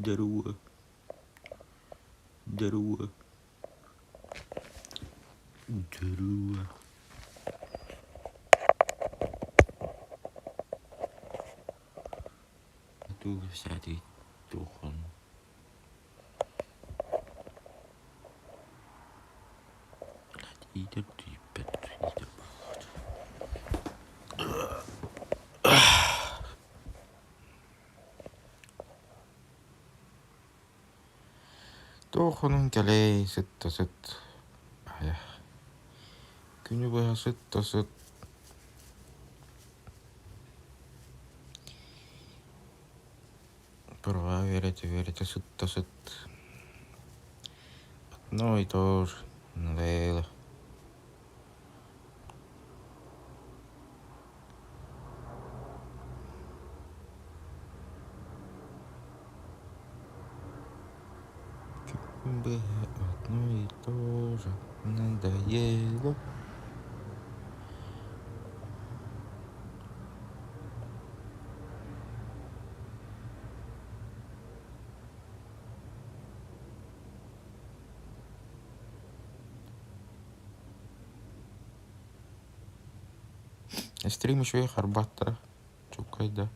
Здорово. Здорово. Здорово. Туга всякий тухон. Идет и петрит. Тухонun кälей сыттасыт. Ая. Күнү бая сыттасыт. Права верите сыттасыт. Одно и то же. Надоело. Одно и то же. Надоело. Стрим еще и харбаттара. Чукайда.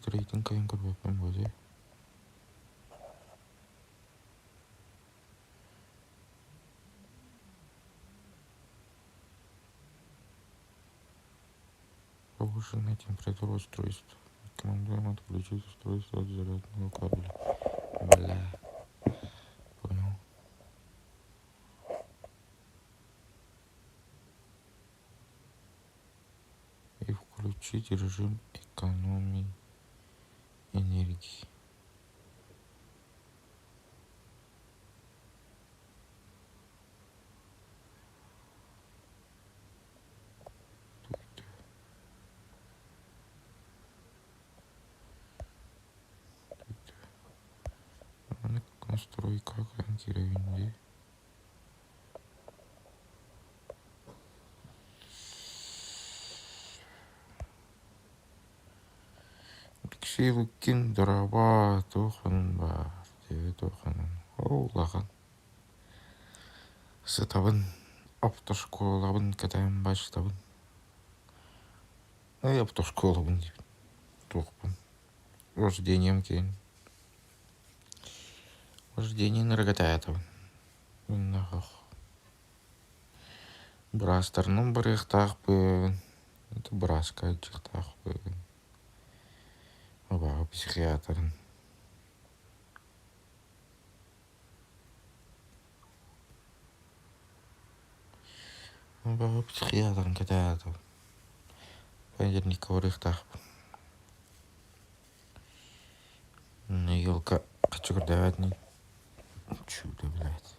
Рейтинг кайын көрбөппүн болду. Повышенная температура устройства. Рекомендуем отключить устройство от зарядного кабеля. Бля. Понял. И включить режим экономии энергии. Настройка гарантирования. Силукин дрова туханын бар. Тебе туханын. Оулаған. Сытабын. Автошколабын катайын баштабын. Автошколабын дейбін. Тухпын. Вождением кейін. Вождениен ыргатаятабын. Нахах. Брастарның бір ықтақпын. Это браска ықтақпын. Абағы психиатрын. Абағы психиатрын катаятабын. Понедельник бір ықтақпын. Елка қачығырдаватный. Чудо, блядь.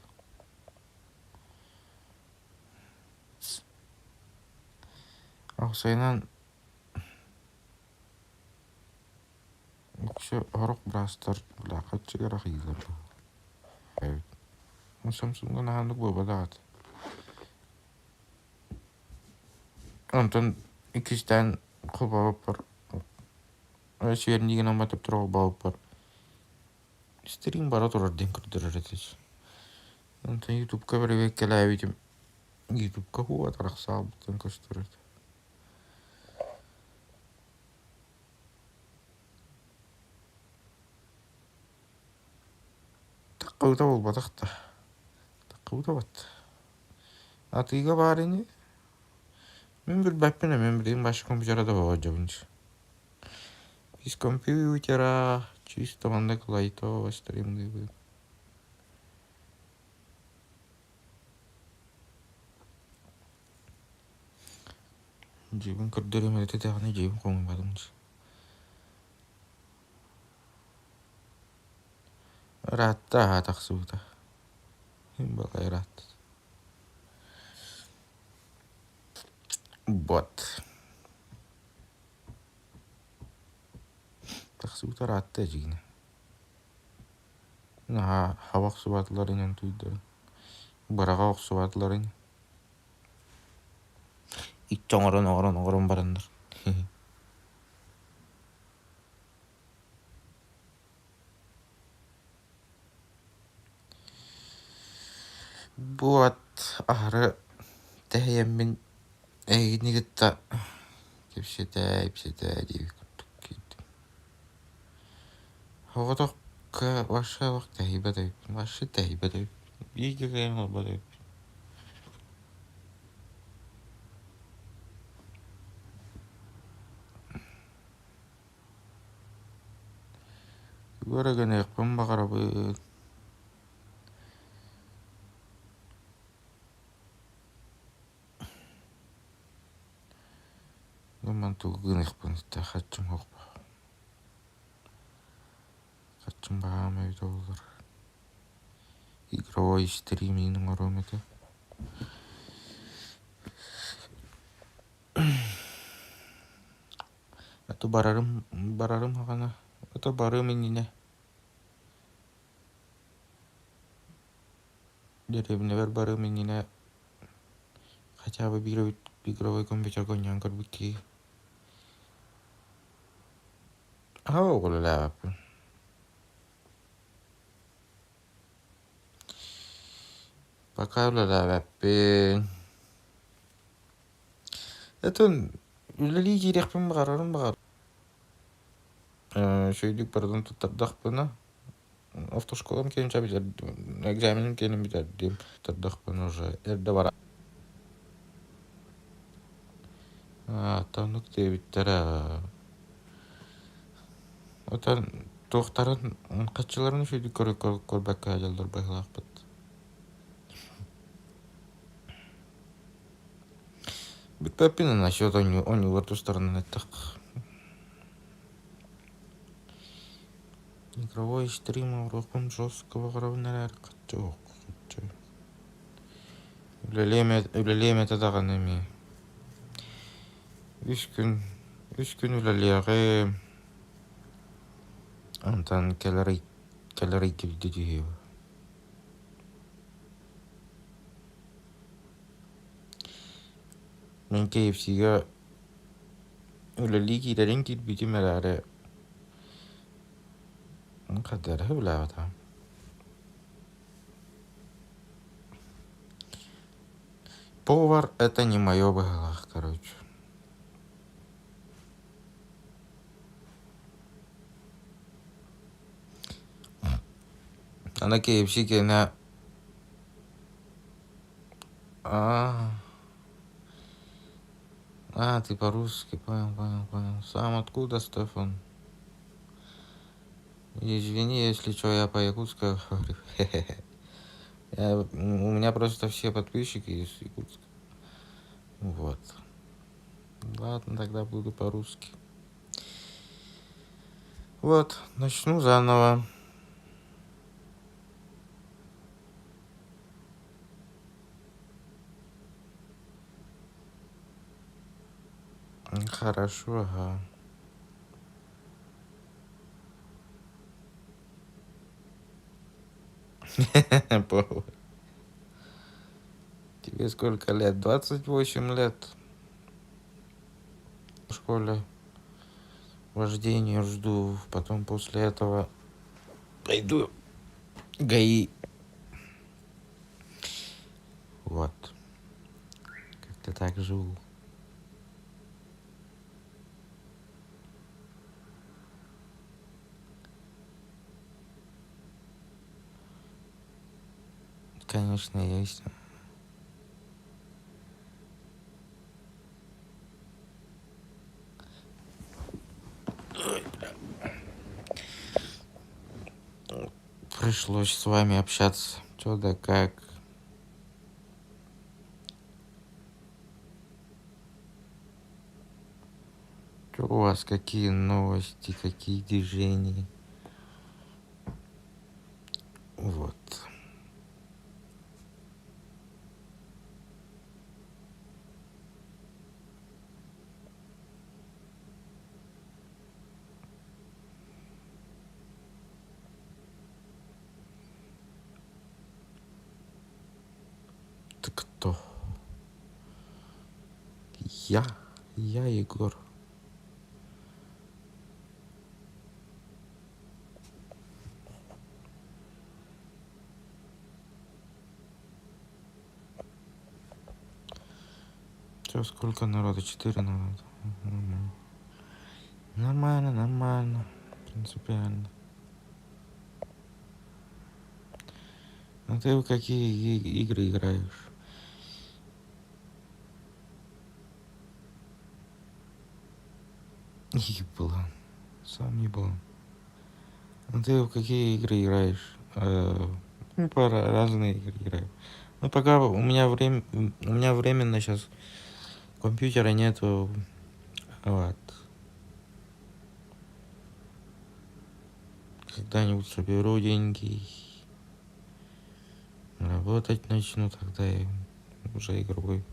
Ақсайнан Өкші орық брастар қачығыр ақиылар. Самсунған ағандық бөбадағат. Онтан икістен құл бауып бар. Өсерін деген аматып тұрау бауып бар. Стерин бара тұрар ден күрдірір етес. Онтан ютубқа бір веккелі әбетім. Ютубқа хуа тарақ сабыттан көстір еді. Таққаута болбадақта. Таққаута бат. Атыға бар ені. Мен бір бәппіне, мен бірден башы компьютерада болады жабыншы. Без компьютера чисто мандак лайтово стримды был. Жебін күрдірем әдеті дағаны жебін қоңбадымыз. Ратта атақсуыда. Балай рат. Бот. Тақсуыда ратта жегіне. Hawa oksubatlar inen tuydu. Baraga oksubatlar inen. İç oğran barandır. Bu at ahırı tehiyemmin egini gitta. Kepsete diye kuttuk gittim. Hoğdok başka vakt tehibe deyip. Başka tehibe deyip. İyi ki kayın olba deyip. Böyle gene yakpın bakara bu. Yaman tuğun yakpın işte. Kaçım hokpa. Kaçım bağım evde olur. Игровой стриминг оромете. Это барарым хагана. Это барым инине. Деревне бер барым инине. Хотя бы игровой компьютер гонyan карбики. Огола лапы. Пока лапы. Это үлели жирекпен багарарым багар. Шөйдүк бардан туттардакпына. Автошколам келинче битердим. Экзаменим келин битердим. Туттардакпын уже. Эрде бара. Танык дебиттер. Отан тоқтарын качыларын шөйдүк көрбөккө жалдар байгылакпыт. Битпеппин насчет онюлар тустарынан айттык. Игровой стрим урокун жесткого равнарар качок. Үлелеме тадаган эми. 3 күн үлелеге. Антан келерей килди дию. Мен KFC-ге үлели килерин килбитим эләре. Кадәр хәбләвата. Повар — это не моё было, короче. А на KFC на... Ты по-русски, понял. Сам откуда, Стефан? Извини, если что, я по-якутски говорю. У меня просто все подписчики из Якутска. Вот. Ладно, тогда буду по-русски. Вот, начну заново. Хорошо, ага. Тебе сколько лет? 28 лет. В школе вождение жду. Потом после этого пойду ГАИ. Вот. Как-то так живу. Конечно, есть. Пришлось с вами общаться. Чё да как. Чё у вас, какие новости, какие движения. Вот. Я Егор. Все, сколько народа? 4 народа. Нормально. Нормально. Принципиально. А ты в какие игры играешь? Еблан. Сам еблан. А ты в какие игры играешь? По разные игры играю. Ну, пока у меня временно сейчас компьютера нету. Вот. Когда-нибудь соберу деньги, работать начну, тогда я уже играю.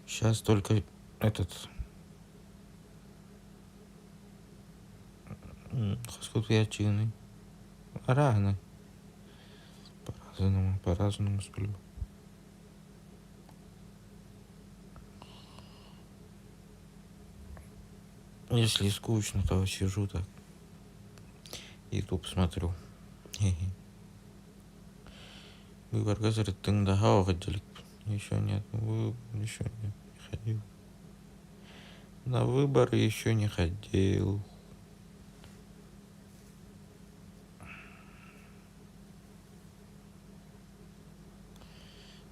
Сейчас только этот... Сколько рано. По-разному сплю. Если скучно, то сижу так. YouTube смотрю. Выбор газеты Тыңдахау ходили. Еще нет. Еще нет. Не ходил. На выборы еще не ходил.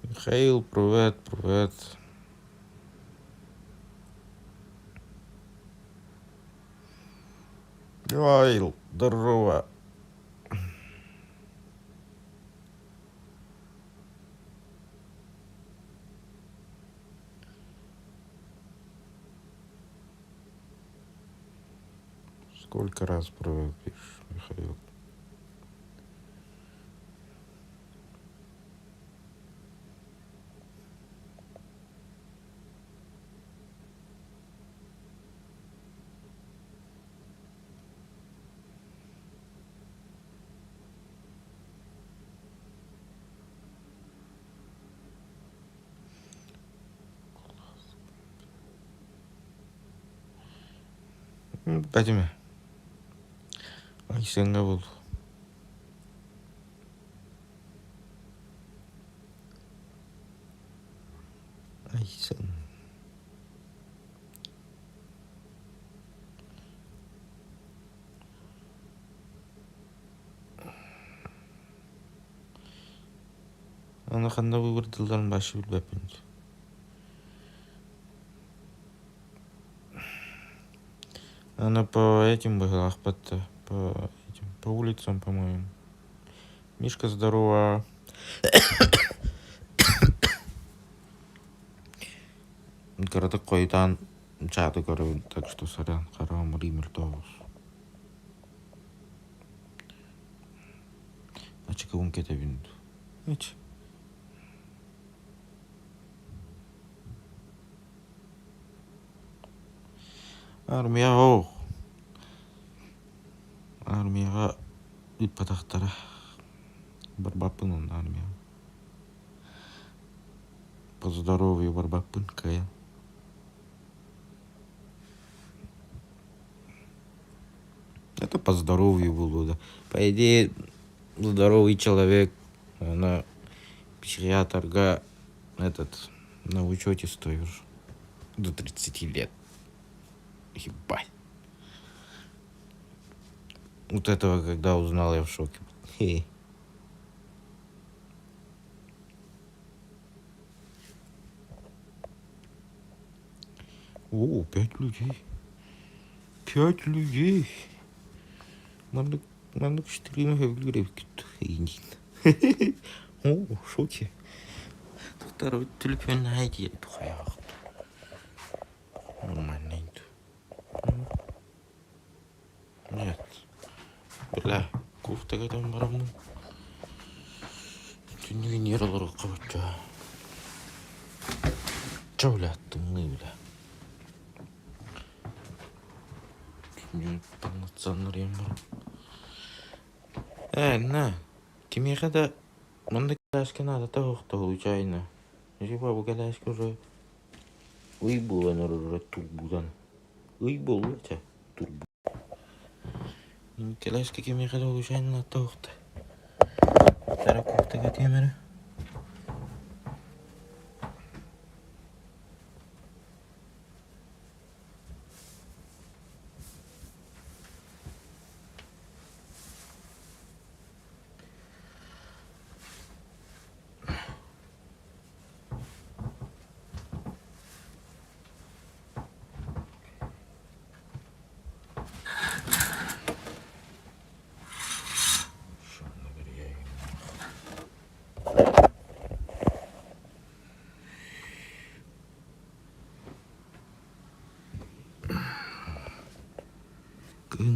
Михаил, привет. Михаил, здорово. Сколько раз привет пишешь, Михаил? Пойдем. Айсенға бол. Айсен. Аны қандай выбор дылдарын башы білбеппін. Она по этим была ахпатта. По улицам, по-моему. Мишка, здорово. Городок қойдан жады көріп, так что сорян, қарауым ример тоғыз. Ачыка он кете бинду. Эч. Армияға иппатақтара. Барбаппын онда армия. По здоровью барбаппын, кая. Это по здоровью было, да. По идее, здоровый человек, на психиатрга на учете стоишь до 30 лет. Ебать. Вот этого, когда узнал, я в шоке. О, 5 людей. 5 людей. Мандык 4 гривен. О, в шоке. Второй телефон найди. Нормально. Нет. Бля, кофтаға там барамын. Түнгі нералар қабытша. Чаулаттың, бля. Түнгі полноценный рем бар. На. Кемеға да мында кәләшке надо тағықты случайно. Жеба бұл кәләшке уже Uibulan orang turbulan. Uibul aja turbu. Ini kelas kiki mereka tahu saya nak tahu tak. Cara kau tak kati mana?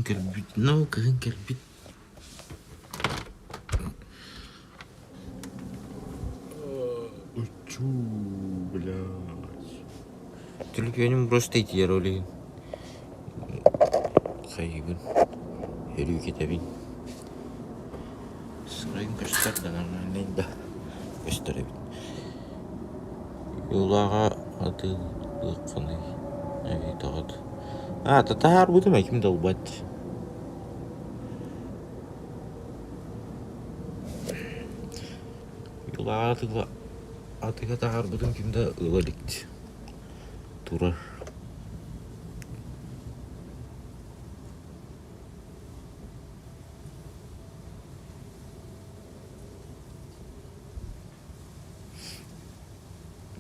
Kerbit, no kerbit. Ucu belas. Jadi kayaknya просто эти роли. Kayak Heri kita bin. Sering kestar dengan lain dah. Kestar bin. Yollara ada qanday. Ay taqad. Татар bu demek kim dalbat. Yollara atıga tahar bu kimde ıladikt. Turar.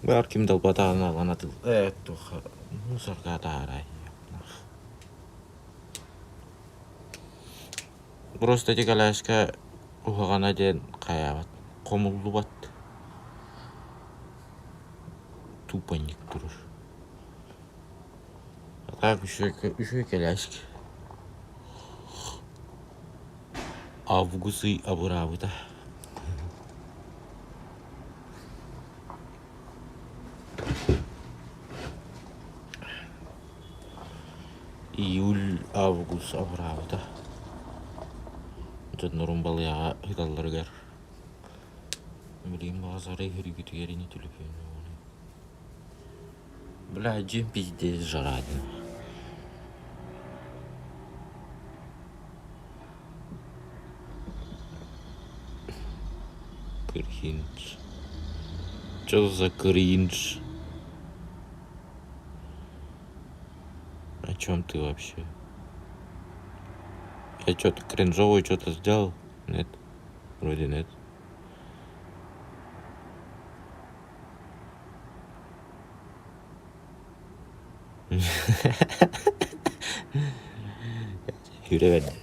Бар kim dalbat ana atıl. Tuh. Musar kata aray. Просто тикалашка ухагана ден каябат. Комулдубат. Тупанник турur. Так еще коляски. Авгусы абуравыта. Июль, август абуравыта. Жад нурумбал яга хиталларгар. Блин, базары хиргитигери не телефон. Бля, джим пиздец жарадин. Кринж. Что за кринж? О чем ты вообще? Я что-то кринжовое что-то сделал? Нет? Вроде нет. Yüreğe verdi.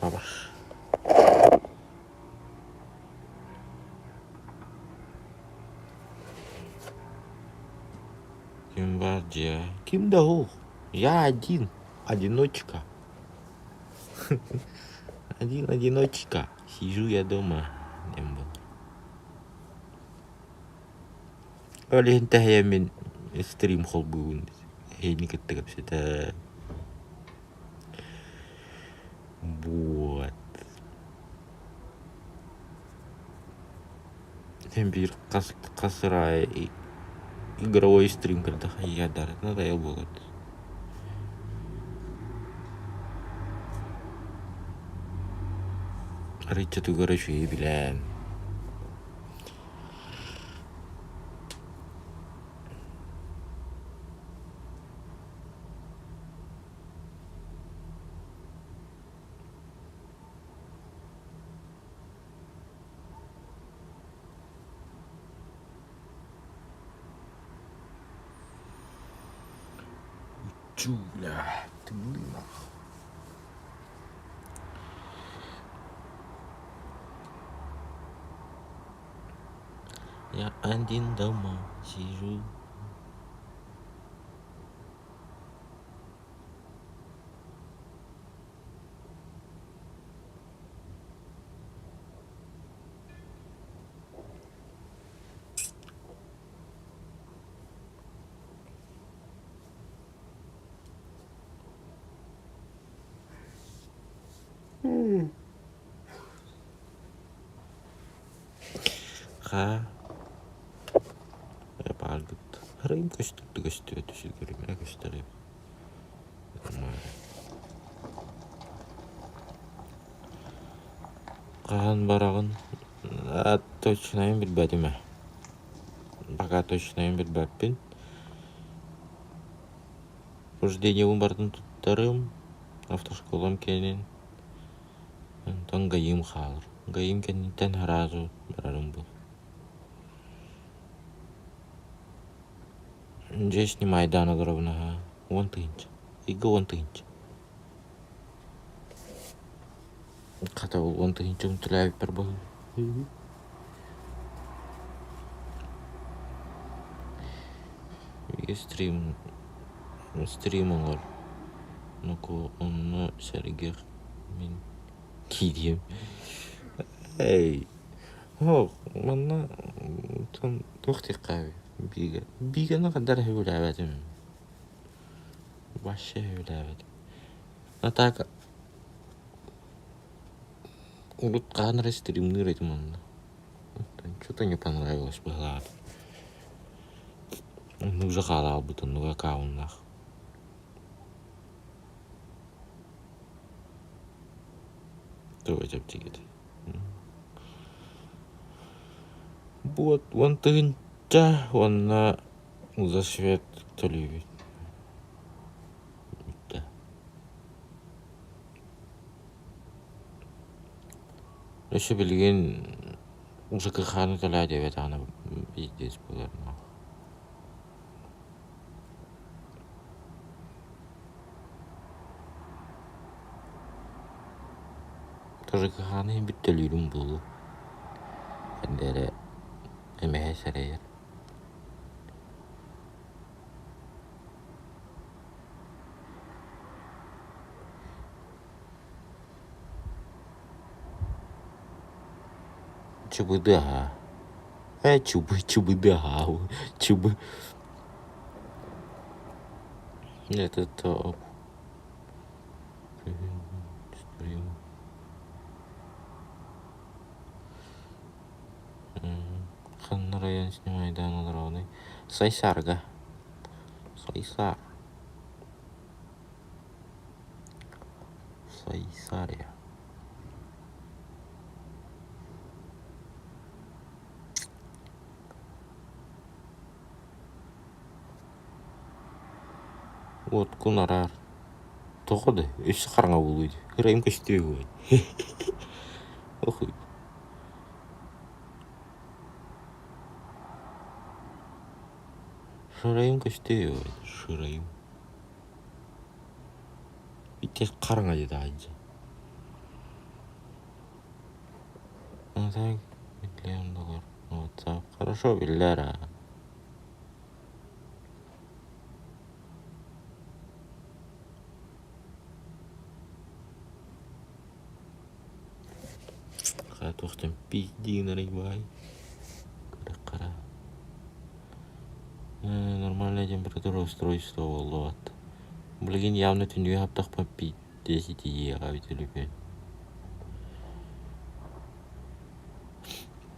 Baba. Ким Бардия? Ким Дау? Я один. Одиночка. Один одиночка. Сижу я дома. Oleh entah ya min stream холбуун. Ini ketika kita buat bir kasrai игровой стрим, когда я дар, надо я будет. Рича tu горячо и билен. Чуля, ты мыльно. Я один дома сижу. Ха, я палгыт. Харайым көстүктү өтүшү керек, көстөрөм. Каан барагын точно билбедим. Пока точно билбеппин. Рождением бардым туттарым, автошколам кенен. Тон гайым халыр. Гайым кенниттен харазу барарым был. Жешни Майдана дробна, он тынч. Ига он тынч. Ката он тынчым тулай пер был. Стримом var. Ну-ка, он Сергей мен кидем. Эй, мана тон тохтик кави. Бига на кадар хевлаватым. Вообще хевлаватым. А так вот канры стримны ритман. Что-то не понравилось было. Ну уже халал бутон, ну аккаунтах. Давайте аптекет. Вот, он тынча, он на засвет то любит. Да. Еще билген уже кахану тала девет, она пиздец была. Тоже каханы биттелюрüm булу. Кандere эмеhe серейер. Чубыда. Чубыда. Чубы. Это топ. Ханна район снимает данный ровный. Сайсарга. Сайсария. Вот кунарар. Тоқыды. Өші қарыңа болуды. Хырайым көштіре ғой. Охуй. Шырайым көштіре ғой. Шырайым. Тек қарыңа деді айынша. Так, миллион доллар. WhatsApp. Хорошо, Виллера. Тоқтым пиздин рейбай. Қара. Нормальная температура устройства болды. Блин, явно түнде аптақ па 10 еға бітіліпен.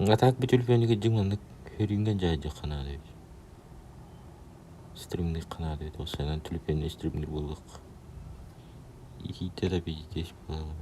Атак бітіліпен еге жыңмандық көрінген жайды қанады. Стримдік қанады. Осынан түліпен стримдік болдық. Ехейті да пиздес болады.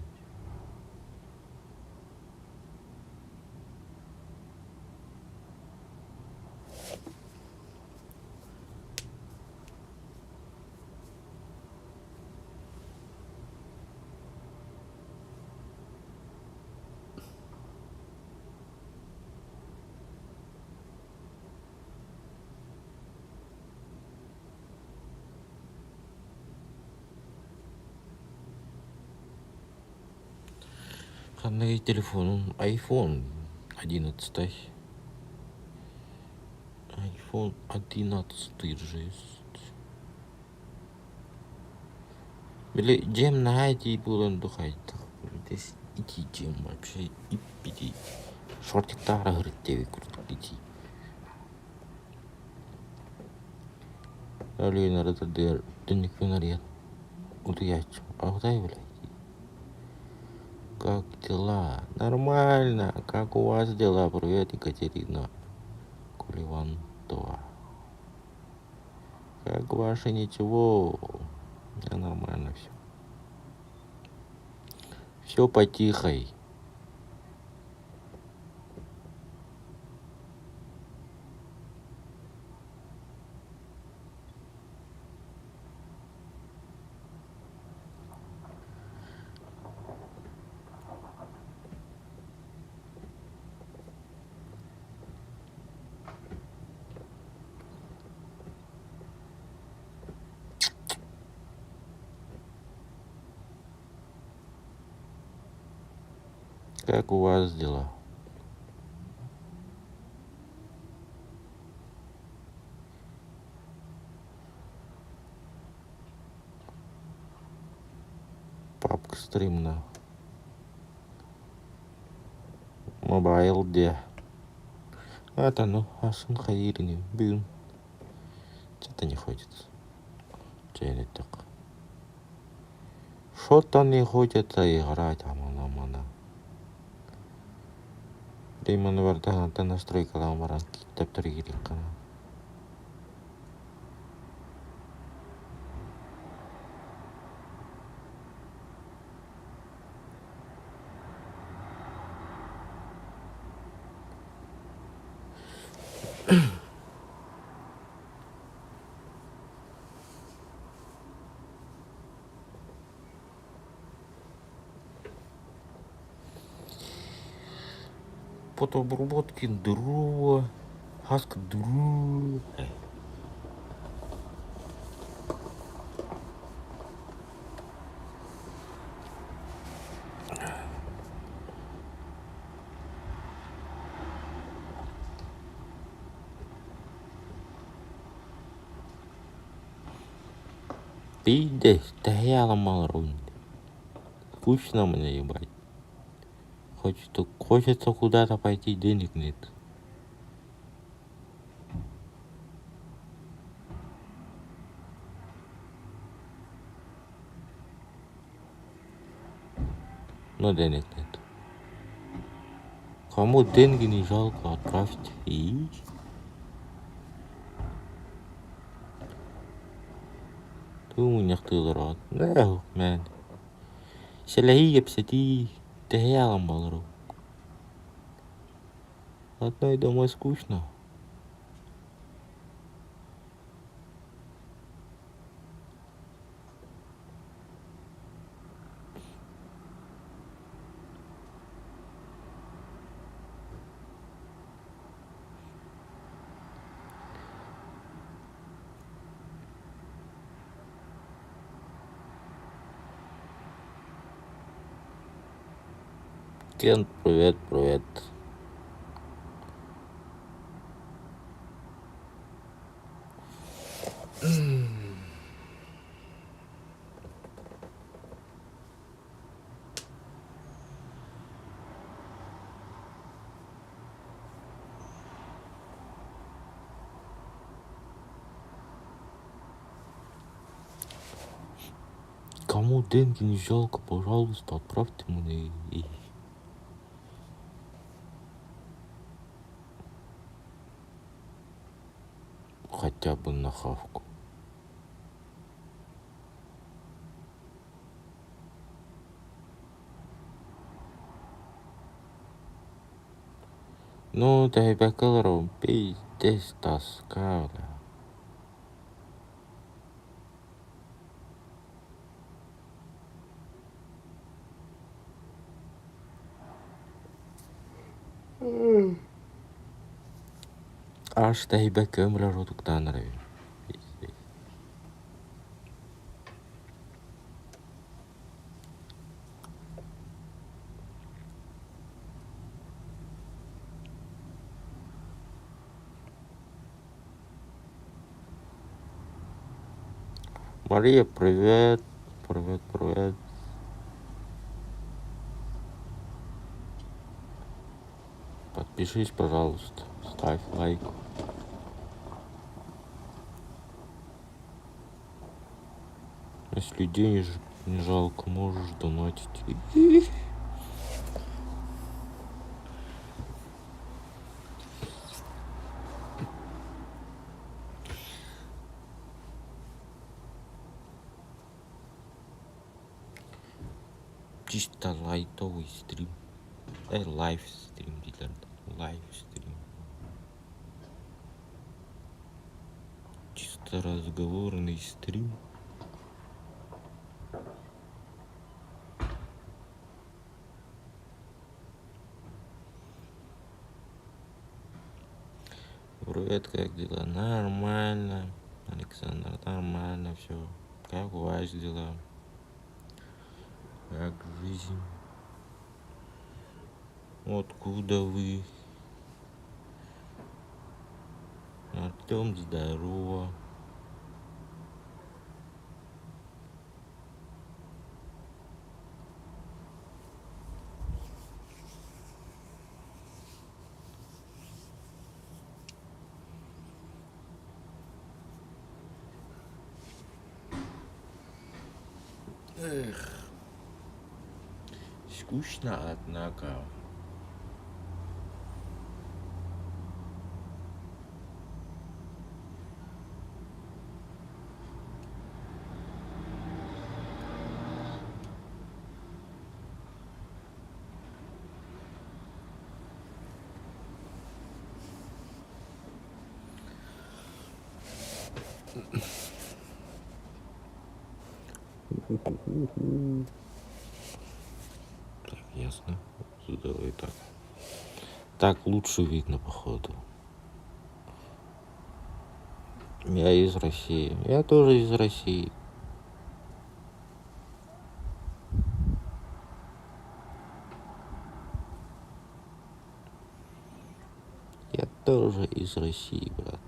Қандай телефоным? iPhone 11. iPhone 11 жесть. Бля, джем найти булан духайт. Здесь идти джем вообще и пиди. Шортик тара говорит тебе круто идти. Али на это дыр, денег винарет. Удаяч. А удай, блядь. Как дела? Нормально. Как у вас дела? Привет, Екатерина Куливантова. Как ваше ничего? Да нормально все. Все потихой. Как у вас дела? Папка стрим на мобайлде. Это ну, асын хайырыны. Бүгін что-то не хочется. Чайный так. Что-то не хочется играть, амана. Деймон барда да настройкалар баран китап түрі керек қана. Фотообработки дрова, хаска дрова. Пиздец, да я ломал руль. Скучно мне ебать. Хочется куда-то пойти, денег нет. Но денег нет. Кому деньги не жалко, отправьте. И тууньяқтылар. Да, мен. Селяхи кепсети, тахиялам балару. Одной домой скучно. Кент, привет. Кому деньги не жалко, пожалуйста, отправьте мне. Хотя бы на хавку. Ну, да и бакаларом пиздец тоска, бля. Аж да и бакалар родуктан нравится. Мария, привет. Привет. Подпишись, пожалуйста. Ставь лайк. Если денег не жалко, можешь донатить. чисто лайтовый стрим. Лайв стрим дейлер. Лайв стрим. Чисто разговорный стрим. Привет, как дела? Нормально. Александр, нормально все. Как у вас дела? Как жизнь? Откуда вы? Артем, здорово. Эх, скучно, однако. Так, ясно. Давай так. Так лучше видно, походу. Я из России. Я тоже из России. Я тоже из России, брат.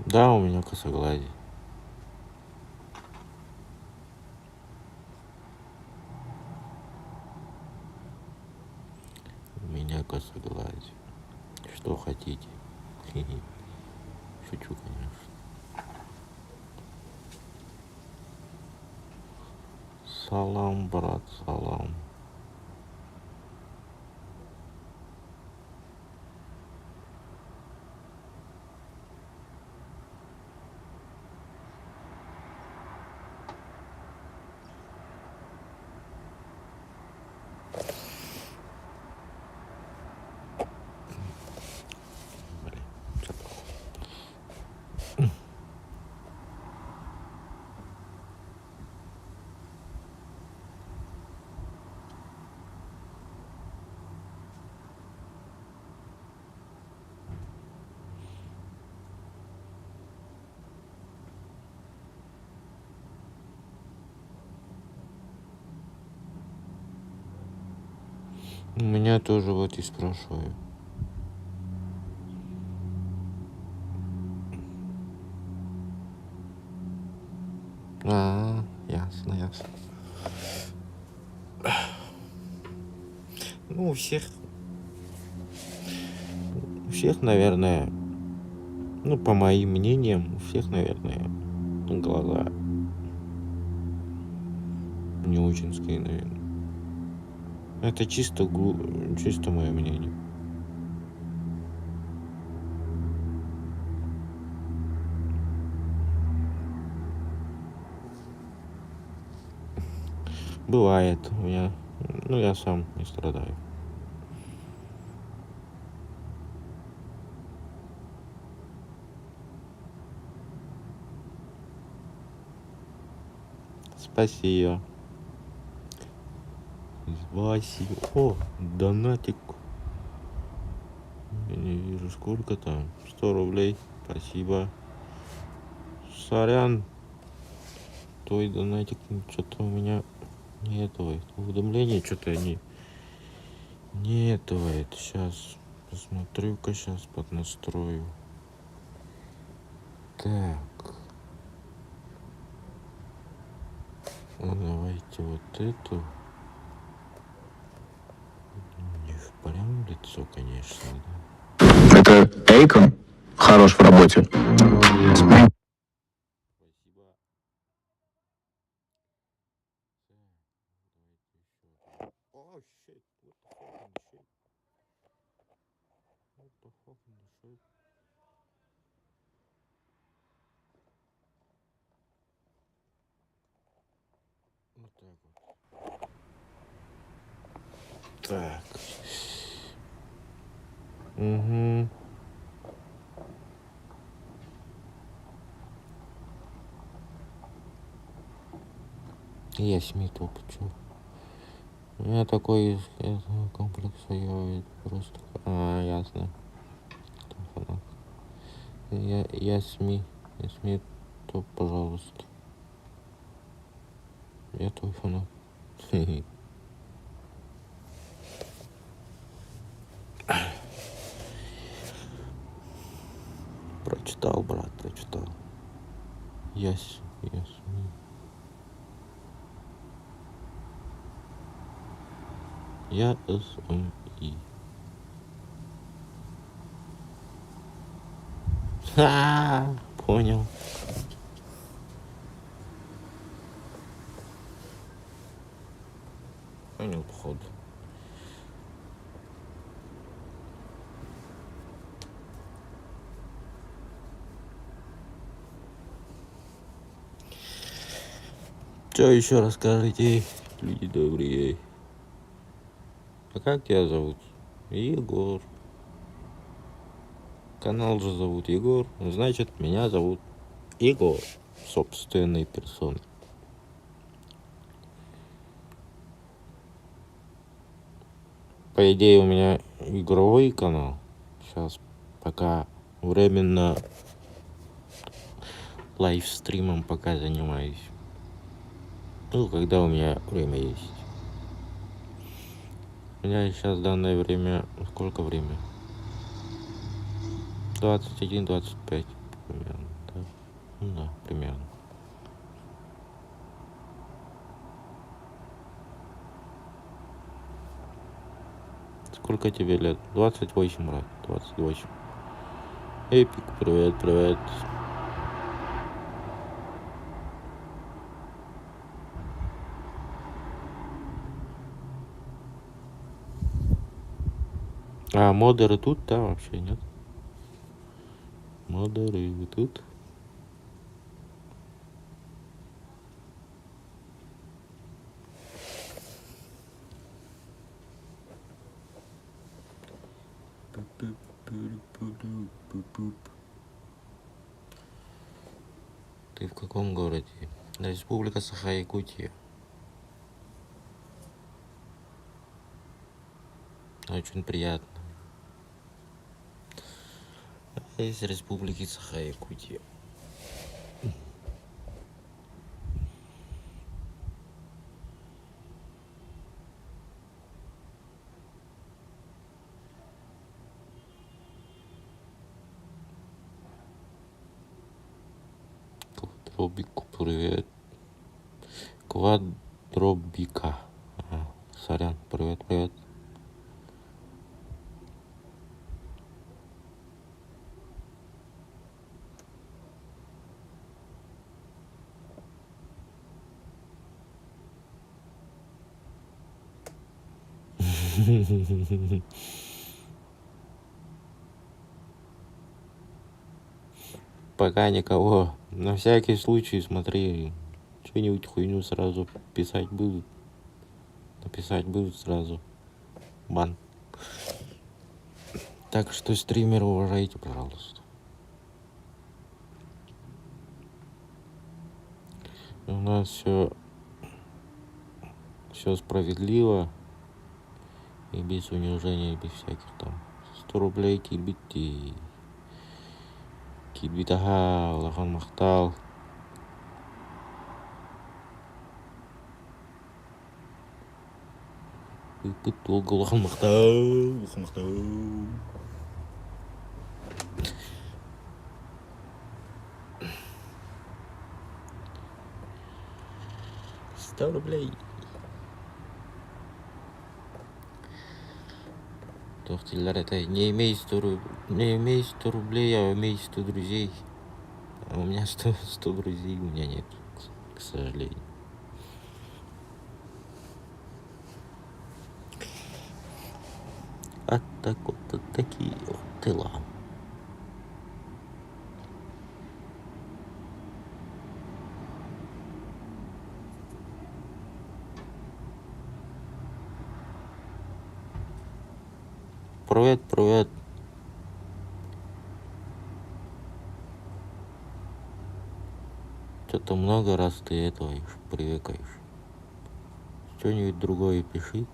Да, у меня косоглазие. У меня косоглазие. Что хотите? Шучу, конечно. Салам, брат, салам. У меня тоже вот и спрашиваю. Ясно, ясно. Ну, у всех, наверное, ну, по моим мнениям, у всех, наверное, глаза не очень, наверное. Это чисто мое мнение. Бывает у меня, ну, я сам не страдаю. Спасибо. Спасибо. О, донатик. Я не вижу, сколько там. 100 рублей. Спасибо. Сорян. Твой донатик что-то у меня не этого. Уведомления что-то не этого. Это сейчас посмотрю-ка, сейчас поднастрою. Так. Ну, давайте вот эту. Не в прям лицо, конечно, да. Это Эйкон хорош в работе. Спасибо. О, shit. What the fucking shit? Вот так вот. Так. Угу. Я СМИ топчу. У меня такой комплекс, я просто... ясно. Я СМИ топ, пожалуйста. Я твой фанат. Прочитал, брат, прочитал. Я СМИ. Я СМИ. Понял. Понял, походу. Что еще расскажите, люди добрые? А как тебя зовут? Егор. Канал же зовут Егор. Значит, меня зовут Егор. Собственной персоной. По идее, у меня игровой канал. Сейчас пока временно лайвстримом пока занимаюсь. Ну, когда у меня время есть. У меня сейчас в данное время... Сколько время? 21-25 примерно, да? Ну да, примерно. Сколько тебе лет? 28, брат, 28. Эпик, привет, привет. А модеры тут, да, вообще нет? Модеры вы тут? Ты в каком городе? Республика Саха-Якутия. Очень приятно. Из Республики Саха-Якутия. Квадробику, привет. Квадробика. Сорян, привет, привет. Пока никого. На всякий случай смотри, что-нибудь хуйню сразу писать будут. Написать будут сразу. Бан. Так что стримеры уважайте, пожалуйста. У нас все справедливо. И без унижения, без всяких там 100 рублей килбитти. Килбитаха, лахан махтал. Пыт долго лахан махтал. Лахан махтал. 100 рублей. Тохтиллер, это не имей 100 рублей, а имей 100 друзей. А у меня 100 друзей у меня нет, к сожалению. А так вот такие вот дела. Привет, привет. Что-то много раз ты этого привыкаешь. Что-нибудь другое пиши.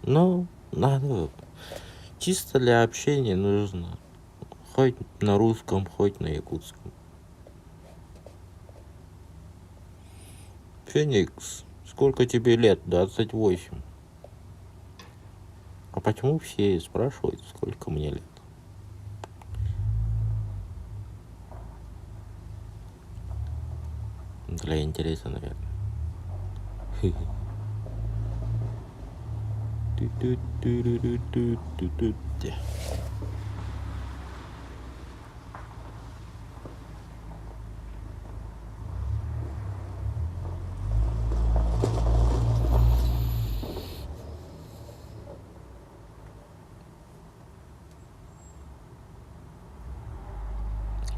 Ну, надо. Чисто для общения нужно. Хоть на русском, хоть на якутском. Феникс, сколько тебе лет? 28. А почему все спрашивают, сколько мне лет? Для интереса, наверное.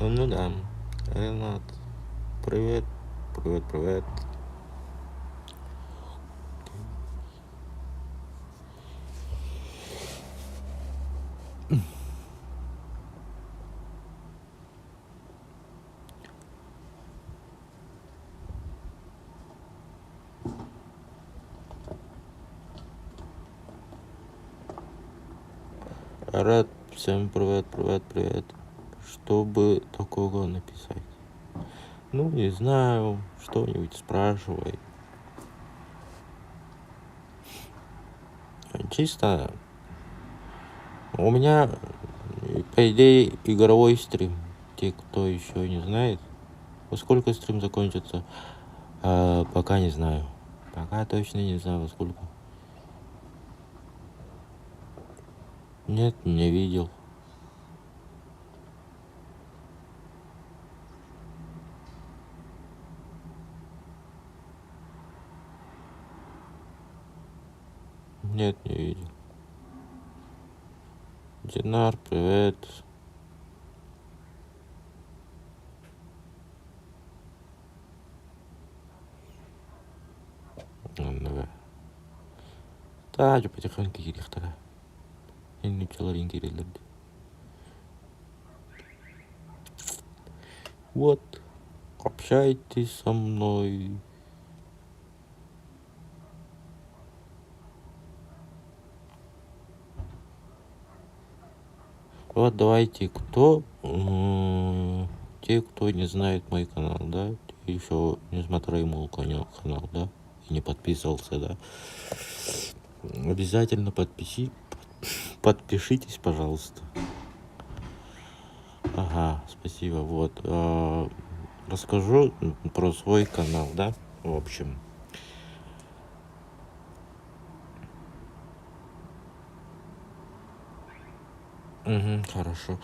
Ну да, Ренат, привет, привет, привет. Рад, всем привет, привет, привет. Что бы такого написать? Ну, не знаю, что-нибудь спрашивай. Чисто у меня, по идее, игровой стрим. Те, кто еще не знает, во сколько стрим закончится, пока не знаю. Пока точно не знаю, во сколько. Нет, не видел. Нет, не видел. Динар, привет. Давай. Тачу потихоньку кирихтара. Енді пчеларин кирилерди. Вот. Общайтесь со мной. Вот давайте, те, кто не знает мой канал, да, еще не смотрел мой канал, да, и не подписывался, да, обязательно подпишитесь, пожалуйста. Ага, спасибо, вот, расскажу про свой канал, да, в общем. Хорошо.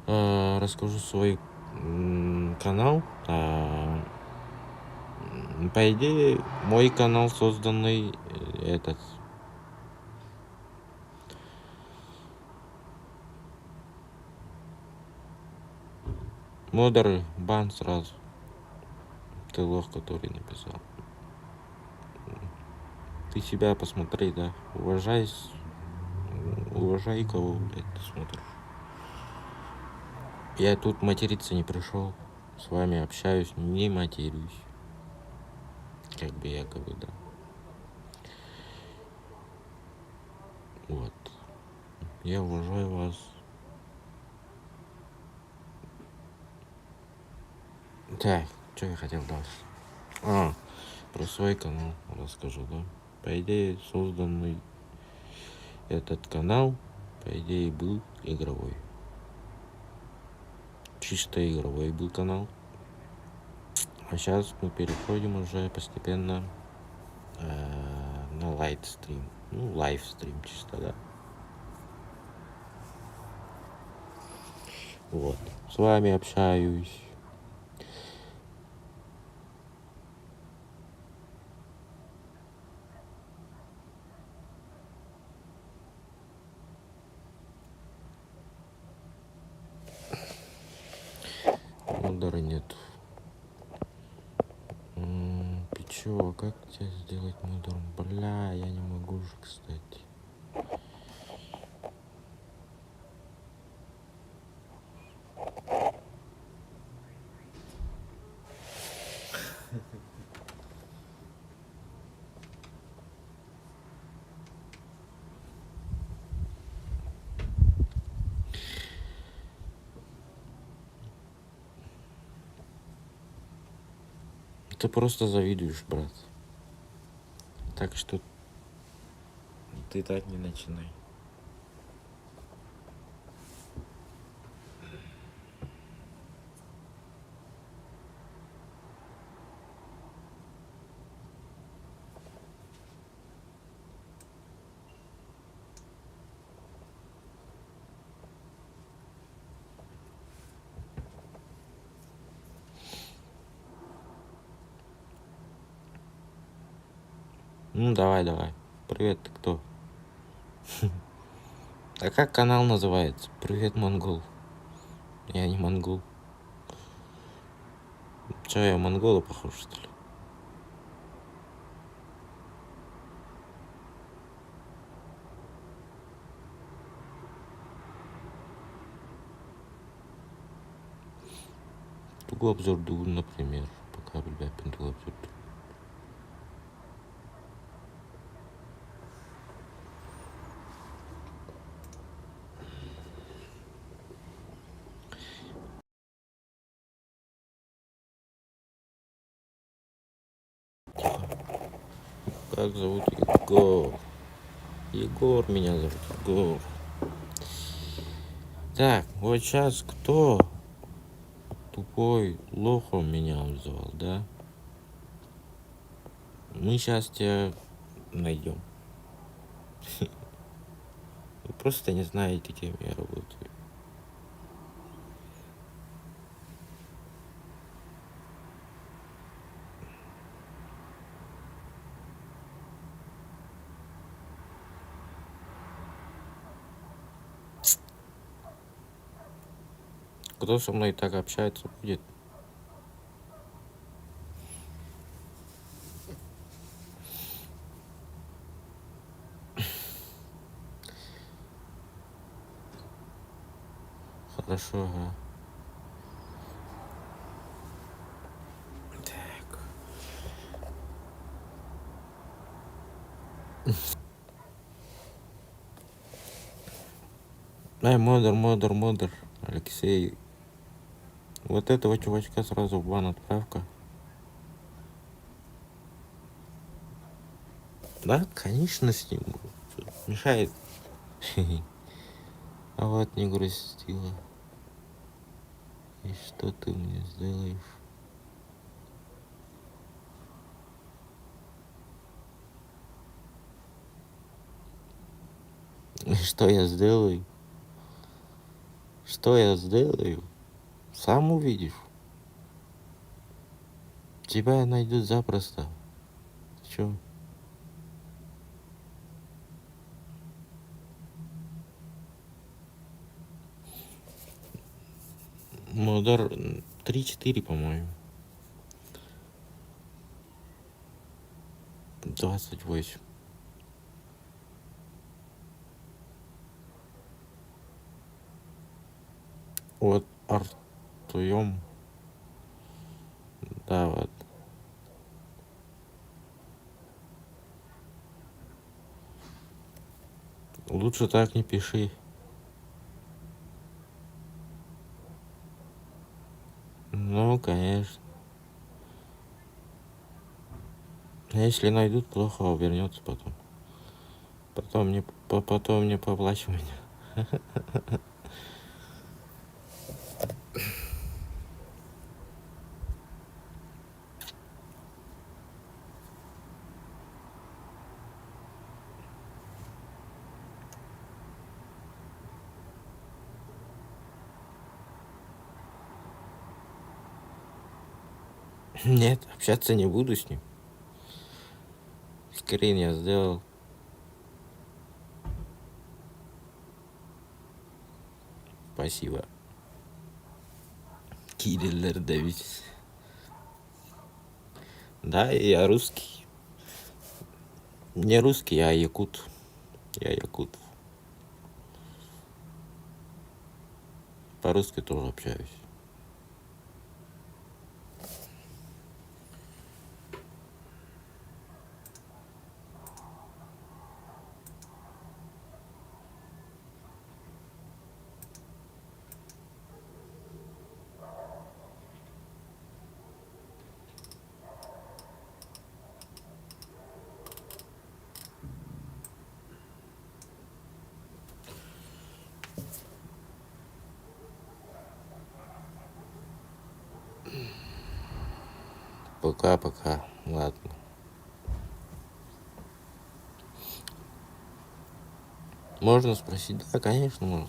Расскажу свой канал. По идее, мой канал созданный этот. Модер бан сразу. Ты лох, который написал. Ты себя посмотри, да. Уважай, кого, блядь, ты смотришь. Я тут материться не пришел. С вами общаюсь, не матерюсь. Как бы якобы, да. Вот. Я уважаю вас. Так, что я хотел дальше? Про свой канал расскажу, да. По идее, созданный этот канал, по идее, был игровой. Чисто игровой был канал. А сейчас мы переходим уже постепенно на лайтстрим. Ну, лайвстрим чисто, да. Вот. С вами общаюсь. Удара нет. Пичо, как тебе сделать мудр? Бля, я не могу же, кстати. Ты просто завидуешь, брат. Так что ты так не начинай. Ну, давай. Привет, ты кто? А как канал называется? Привет, монгол. Я не монгол. Че, я монгола похож, что ли? Тугу обзор Ду, например. Пока, бля, пенту обзор Ду. Как зовут Егор? Егор меня зовут, Егор. Так, вот сейчас кто тупой лохом меня обзывал, да? Мы сейчас тебя найдем. Вы просто не знаете, кем я работаю. Кто со мной так общается, будет. Хорошо, ага. Так. Модер. Алексей. Вот этого чувачка сразу в бан отправка. Да, конечно, сниму. Что мешает. А вот не грустила. И что ты мне сделаешь? И что я сделаю? Что я сделаю? Сам увидишь. Тебя найдут запросто. Чё? Модер 3-4, по-моему. 28. Вот Артуем. Да, вот. Лучше так не пиши. Ну, конечно. А если найдут, плохо вернется потом. Потом мне поплачивать. Нет, общаться не буду с ним. Скрин я сделал. Спасибо. Кириллер Давид. Да, я русский. Не русский, я якут. Я якут. По-русски тоже общаюсь. Пока-пока. Ладно. Можно спросить? Да, конечно, можно.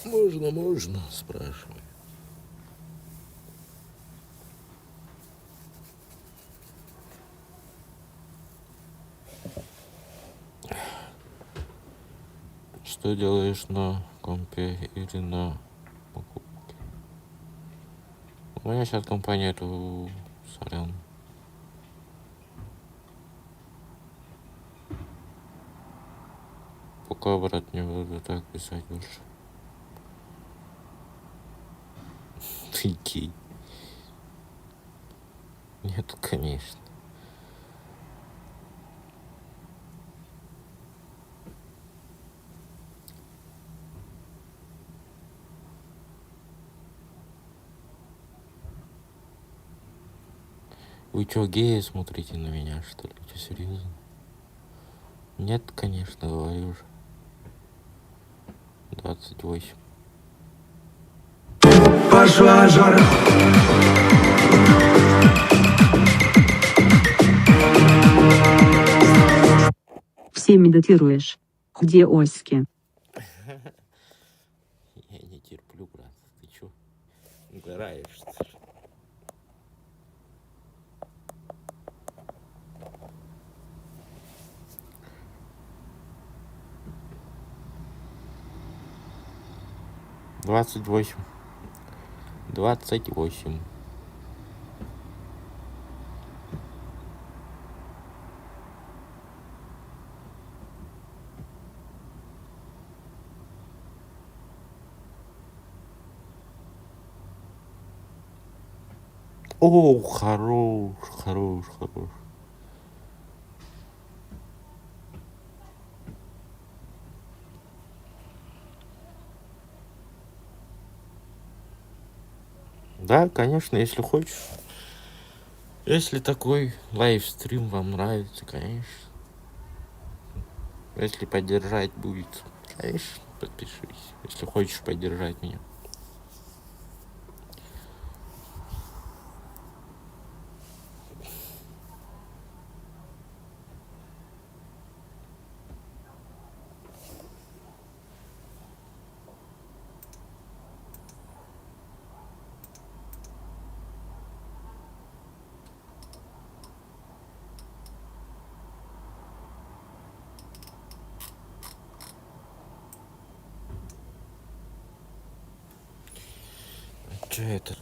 Можно, спрашивай. Что делаешь на компе или на покупке? У меня сейчас компания эту сорян. Пока, брат, не буду так писать больше. Ты гей. Нет, конечно. Вы чё, геи смотрите на меня, что ли? Чё, серьезно? Нет, конечно, говорю же. 28. Пошла жара. Все медитируешь. Где Оськи? Я не терплю, брат. Ты чё? Угораешь, что ли? Двадцать восемь. О, хорош. Да, конечно, если хочешь. Если такой лайвстрим вам нравится, конечно. Если поддержать будет, конечно, подпишись. Если хочешь поддержать меня. Че это?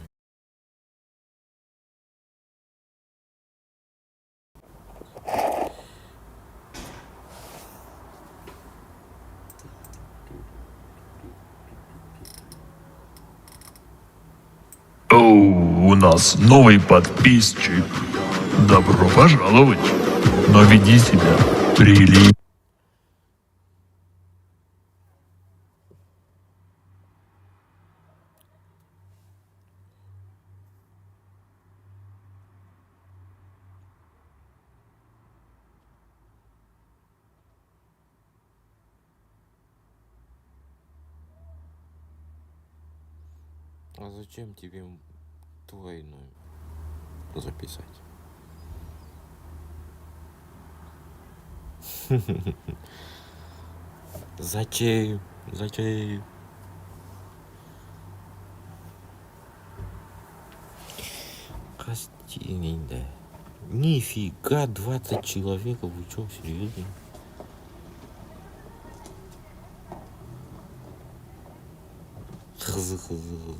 Оу, у нас новый подписчик. Добро пожаловать. Но веди себя прилично. А зачем тебе твой номер записать? Зачем? Зачем? Костянин, да. Нифига, 20 человек, вы чё, серьезно? Хз-хз.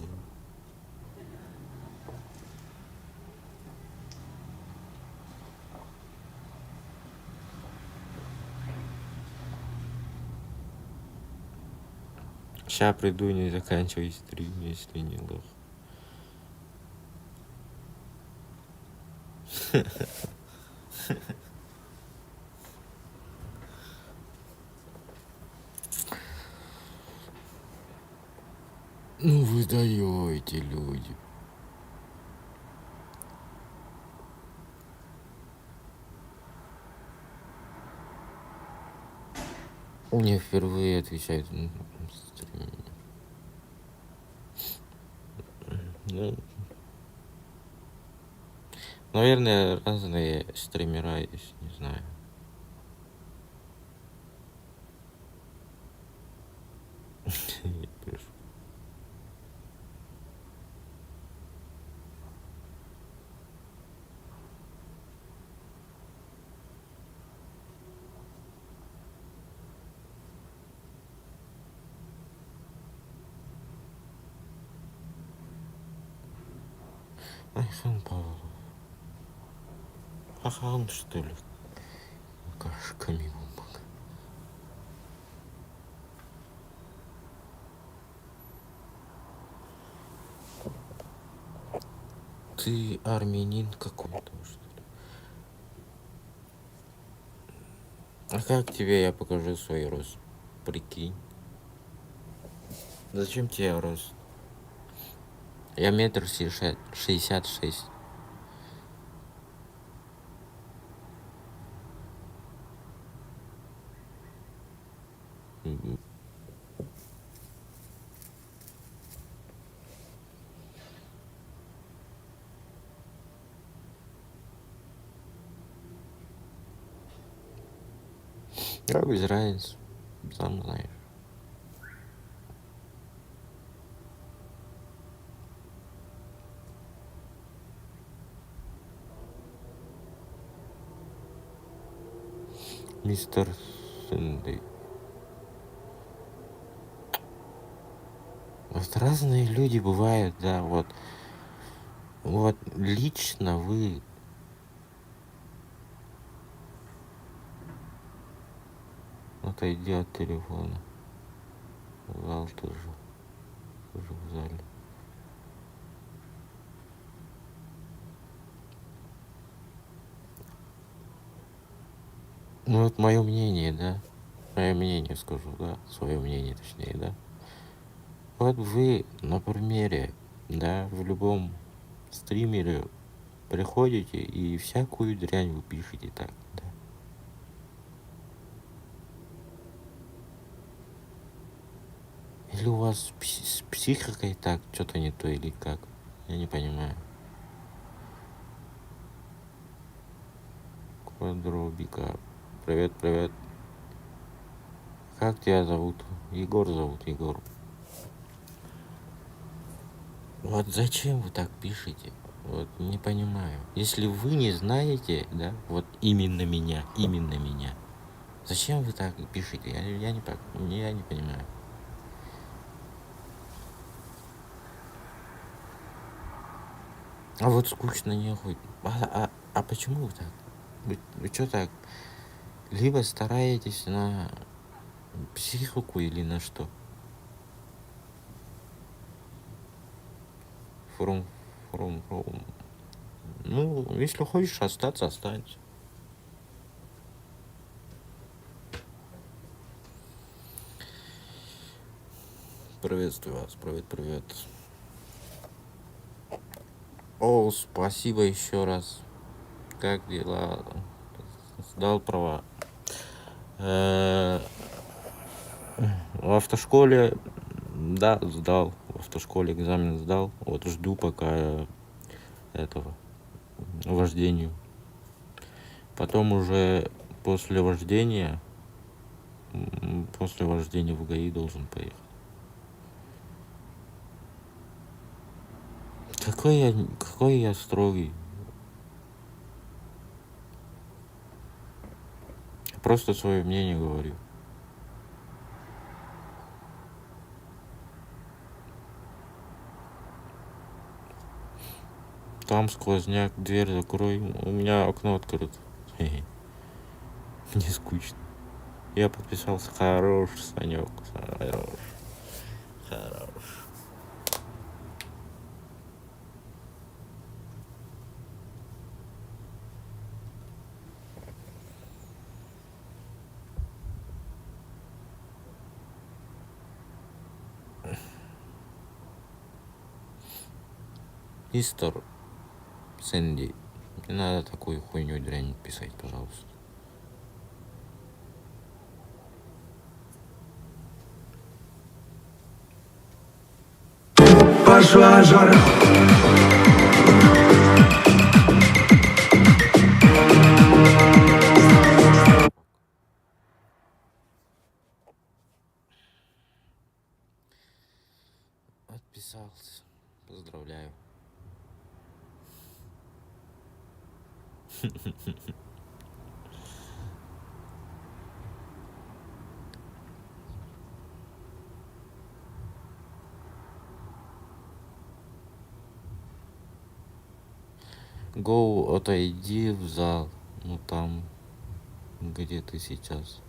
Ща приду и не заканчивай стрим, если не лох. Ну вы даете, люди. Мне впервые отвечают на стриме. Ну, наверное, разные стримера есть, не знаю. Я пишу. Айхан Павлов. Ахан, что ли? Кашками бумаг. Ты армянин какой-то, что ли? А как тебе я покажу свой рост? Прикинь. Зачем тебе рост? Я 1,66 м. Я без разницы, сам знаешь. Мистер Сэнди. Вот разные люди бывают, да, вот. Вот лично вы отойди от телефона. Зал тоже в зале. Ну вот мое мнение, да. Мое мнение скажу, да. Свое мнение, точнее, да. Вот вы на примере, да, в любом стримере приходите и всякую дрянь вы пишете так, да. Или у вас с психикой так что-то не то, или как? Я не понимаю. Квадробика. Привет, привет. Как тебя зовут? Егор зовут, Егор. Вот зачем вы так пишете? Вот не понимаю. Если вы не знаете, да, вот именно меня, зачем вы так пишете? Я не понимаю. А вот скучно нехуй. А почему вы так? Вы что так? Либо стараетесь на психику или на что? Фрум. Ну, если хочешь остаться, останься. Приветствую вас, привет. О, спасибо еще раз. Как дела? Сдал права. В автошколе, да, сдал. В автошколе экзамен сдал. Вот жду пока этого вождению. Потом уже после вождения в ГАИ должен поехать. Какой я строгий. Просто свое мнение говорю. Там сквозняк, дверь закрой. У меня окно открыто. Мне скучно. Я подписался. Хорош, Санек. Хорош. Мистер Сэнди, не надо такую хуйню дрянь писать, пожалуйста. Пошла жара. Подписался. Поздравляю. Гоу, отойди в зал. Ну там, где ты сейчас.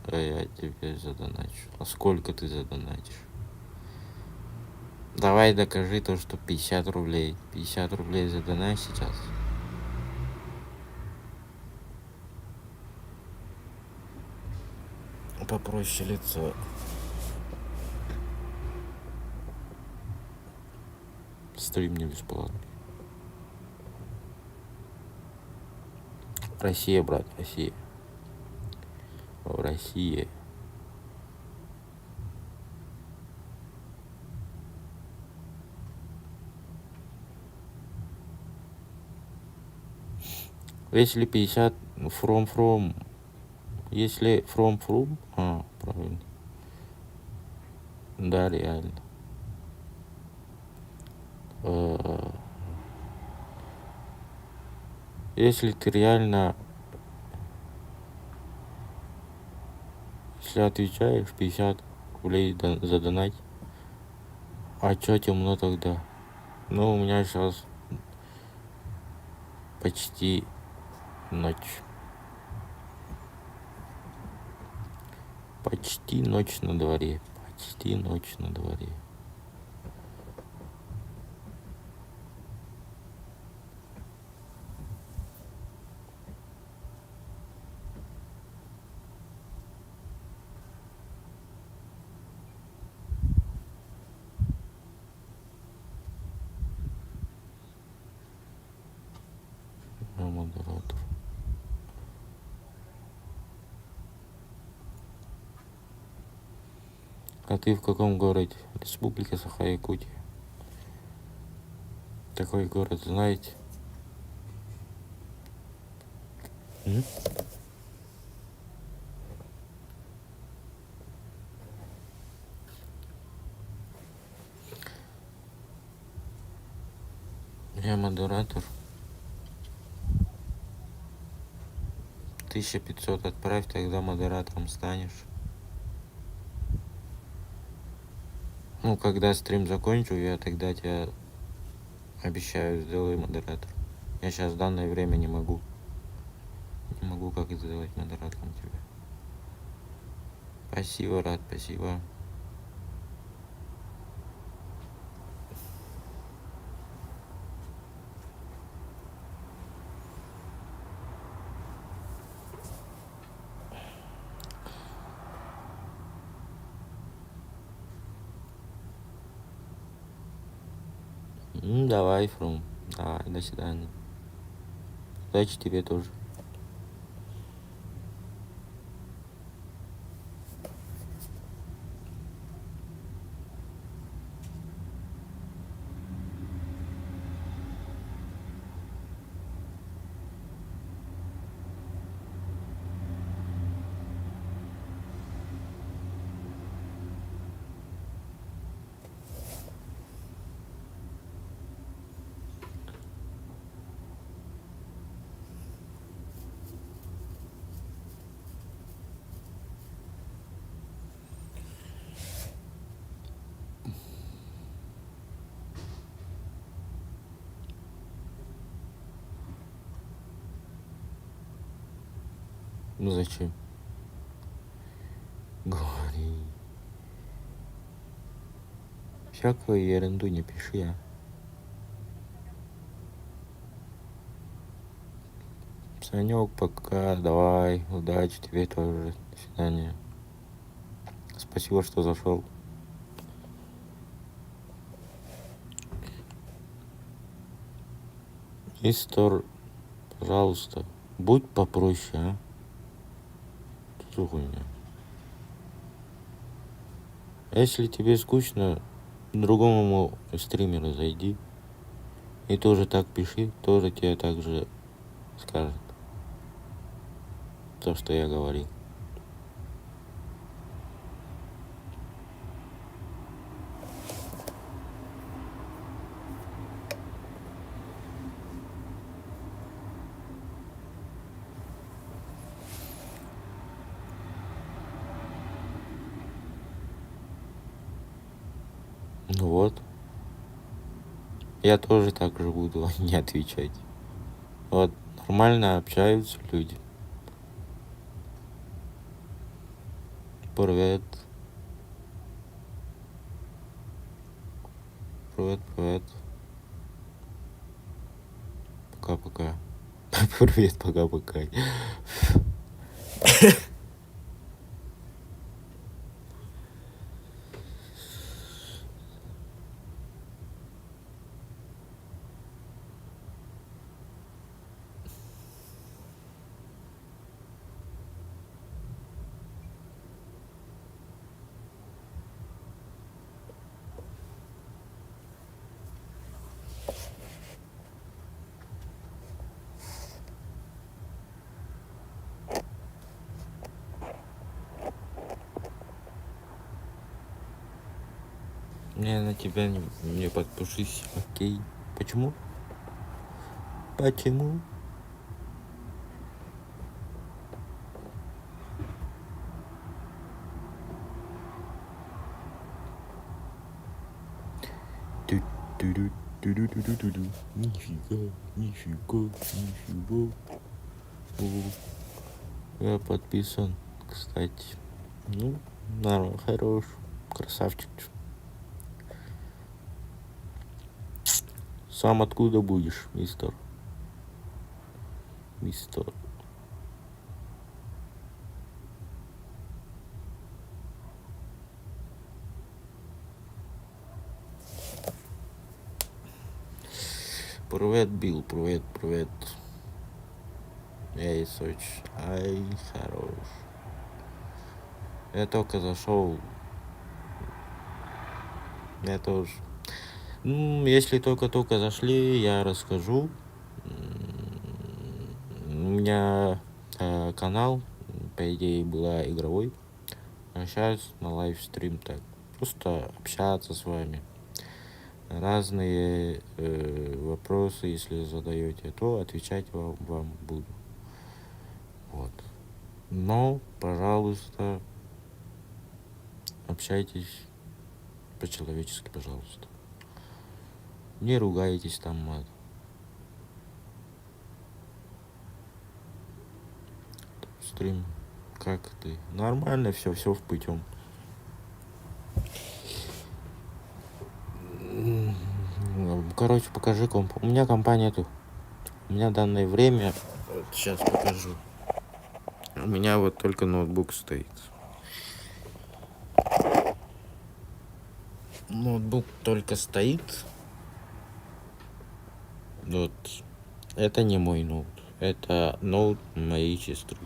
А я тебе задоначу. А сколько ты задоначишь? Давай докажи то, что 50 рублей. 50 рублей задонать сейчас. Попроще лицо. Стрим не бесплатный. Россия, брат, Россия. В России. Если 50 from. Если from. Правильно. Да, реально. Если ты реально, если отвечаешь 50 рублей задонать, а чё темно тогда? Ну, у меня сейчас почти ночь. Почти ночь на дворе. Почти ночь на дворе. Я модератор. А ты в каком городе? Республика Саха-Якутия. Такой город знаете? Я модератор. 1500 отправь, тогда модератором станешь. Ну, когда стрим закончу, я тогда тебя обещаю, сделаю модератор. Я сейчас в данное время не могу. Не могу как сделать модератором тебя. Спасибо, Рад, спасибо. Давай, Фрум. Давай, до свидания. Удачи тебе тоже. Ну зачем? Говори. Всякую ерунду не пиши, а. Санек, пока, давай, удачи тебе тоже, до свидания. Спасибо, что зашел. Мистер, пожалуйста, будь попроще, а? Что за хуйня? Если тебе скучно, к другому стримеру зайди. И тоже так пиши, тоже тебе так же скажет то, что я говорил. Ну вот. Я тоже так же буду не отвечать. Вот нормально общаются люди. Привет. Привет, привет. Пока-пока. Привет, пока-пока. Я на тебя не подпишусь, окей? Почему? Почему? Ту-ту-ду-ту-ду-ту-ду-ду. Нифига, нифига, нифига. О, я подписан, кстати. Ну, нормально, хорош, красавчик. Сам откуда будешь, мистер? Мистер. Привет, Билл, привет, привет. Я из Сочи. Ай, хорош. Я только зашел. Я тоже. Ну, если только-только зашли, я расскажу. У меня канал, по идее, была игровой. А сейчас на лайвстрим так. Просто общаться с вами. Разные вопросы, если задаете, то отвечать вам буду. Вот. Но, пожалуйста, общайтесь по-человечески, пожалуйста. Не ругайтесь там мат. Стрим. Как ты? Нормально все в путем. Короче, покажи комп. У меня компа нету. У меня данное время. Вот сейчас покажу. У меня вот только ноутбук стоит. Ноутбук только стоит. Вот. Это не мой ноут. Это ноут моей сестры.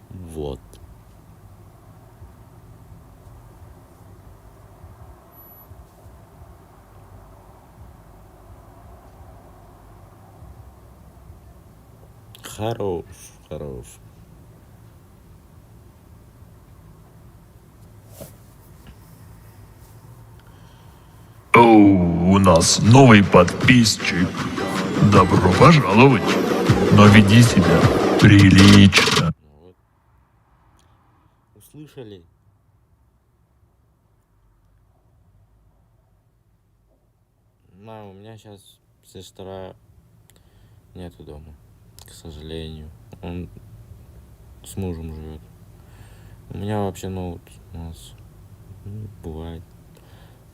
Вот. Хорош, хорош. Оу, у нас новый подписчик. Добро пожаловать. Но веди себя прилично. Вот. Услышали? У меня сейчас сестра нету дома. к сожалению. Он с мужем живет. У меня вообще ноут у нас. Бывает.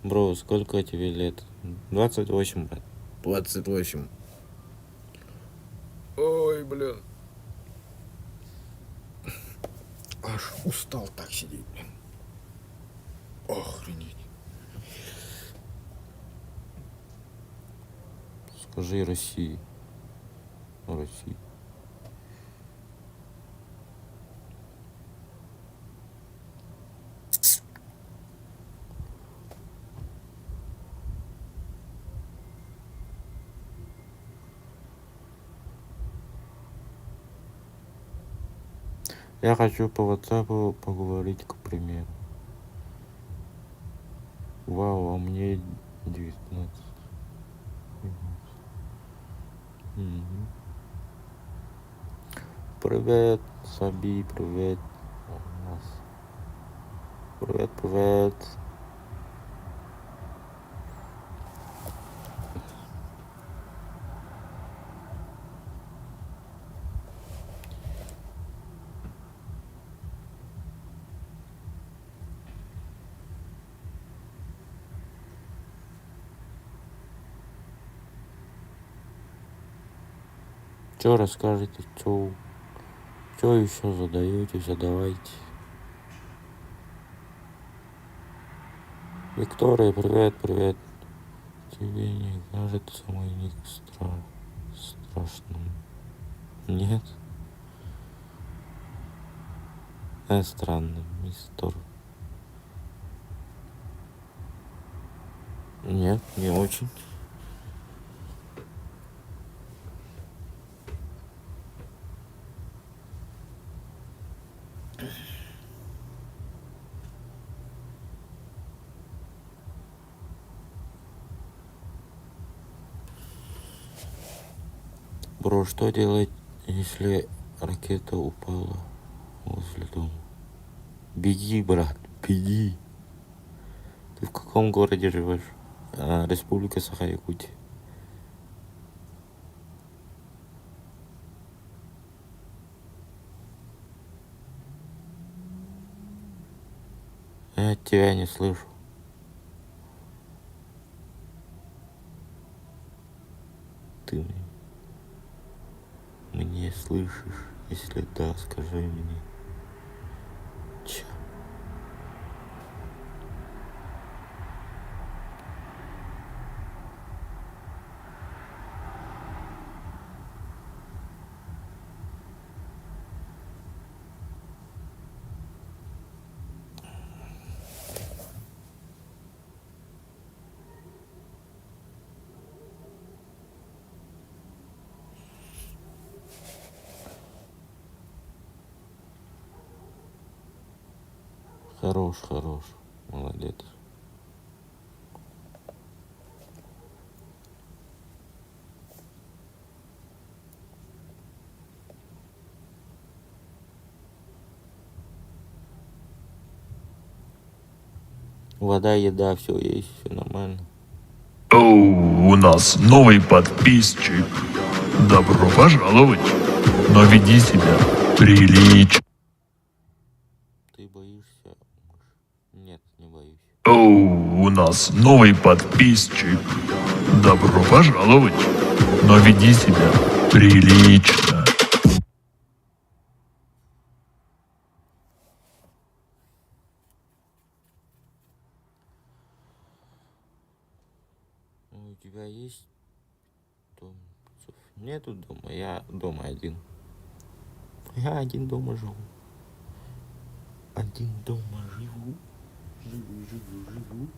Бро, сколько тебе лет? 28, брат. 28. Ой, блин. Аж устал так сидеть, блин. Охренеть. Скажи России. России. Я хочу по WhatsApp поговорить, к примеру. Вау, а мне 19. Мгм. Привет, Саби, привет. Привет, привет. Что расскажете, что еще задаете, задавайте. Виктория, привет, привет. Тебе не кажется мой ник страшным? Нет? Странным, мистер. Нет, не очень. Бро, что делать, если ракета упала возле дома? Беги, брат, беги. Ты в каком городе живешь? Республика Саха-Якутия. Я тебя не слышу. Ты мне слышишь? Если да, скажи мне. Чё? Хорош, хорош. Молодец. Вода, еда, все есть, все нормально. Оу, у нас новый подписчик. Добро пожаловать. Но веди себя прилично. Ты боишься? Нет, не боюсь. Оу, у нас новый подписчик. Добро пожаловать. Но веди себя прилично. У тебя есть дом? Нету дома, я дома один. Я один дома живу. Один дома живу. Живу.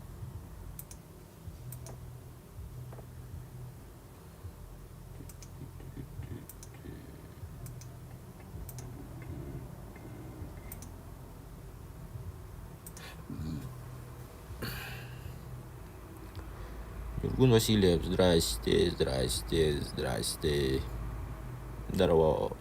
Юргун Васильев, здрасте, здрасте, здрасте. Здорово.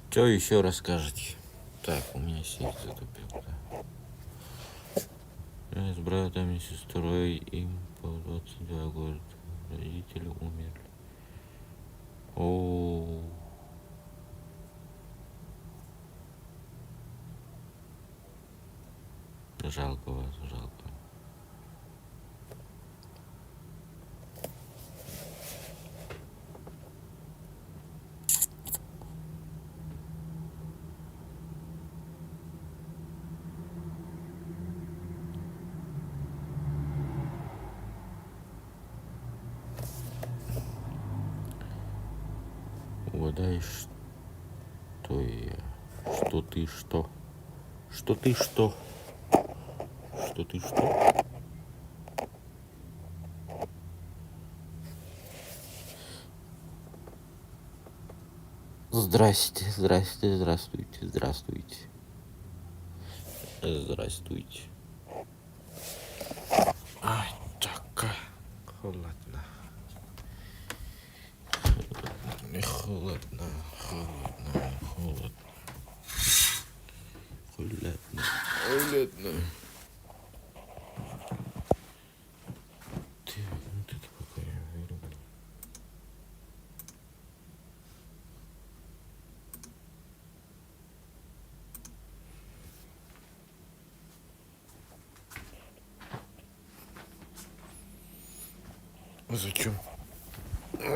Что еще расскажете? Так, у меня сеть затупил, да. Я с братом и сестрой, им по 22 года. Родители умерли. О, жалко вас, жалко. Угадай, что я? Что ты что? Что ты что? Что ты что? Здрасте, здрасте, здравствуйте, здравствуйте. Здравствуйте. Ай, так холодно. Холодно, холодно, холодно. Холодно, холодно. Так, ну тут пока я вырублю. Зачем?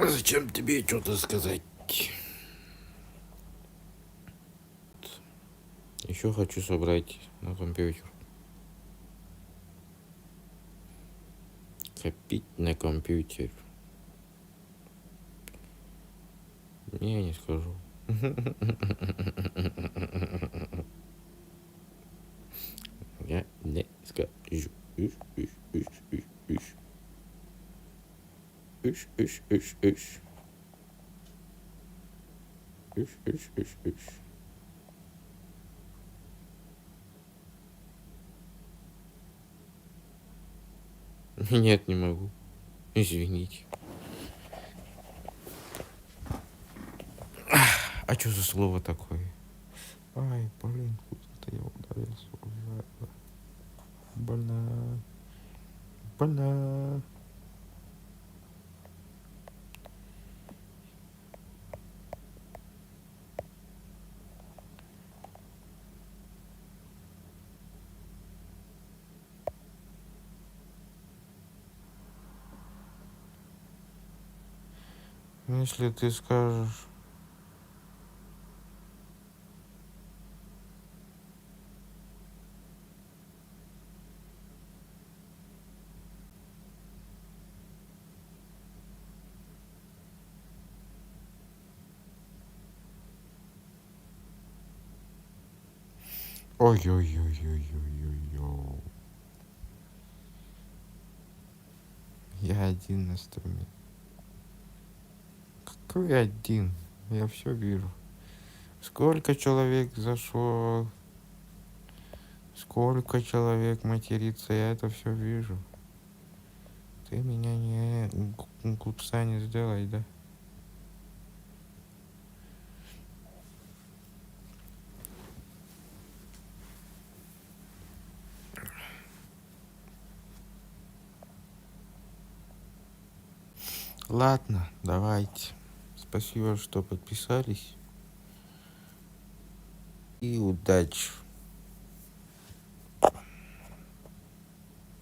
Зачем тебе что-то сказать? Еще хочу собрать на компьютер. Копить на компьютер. Не скажу. Я не скажу. Нет, не могу. Извините. А что за слово такое? Ай, блин, куда-то я ударился. Больно. Больно. Если ты скажешь... Ой-ой-ой-ой-ой-ой-ой. Я один на стриме. Какой один? Я все вижу. Сколько человек зашло? Сколько человек матерится? Я это все вижу. Ты меня не глупца не сделай, да? Ладно, давайте. Спасибо, что подписались. И удачи.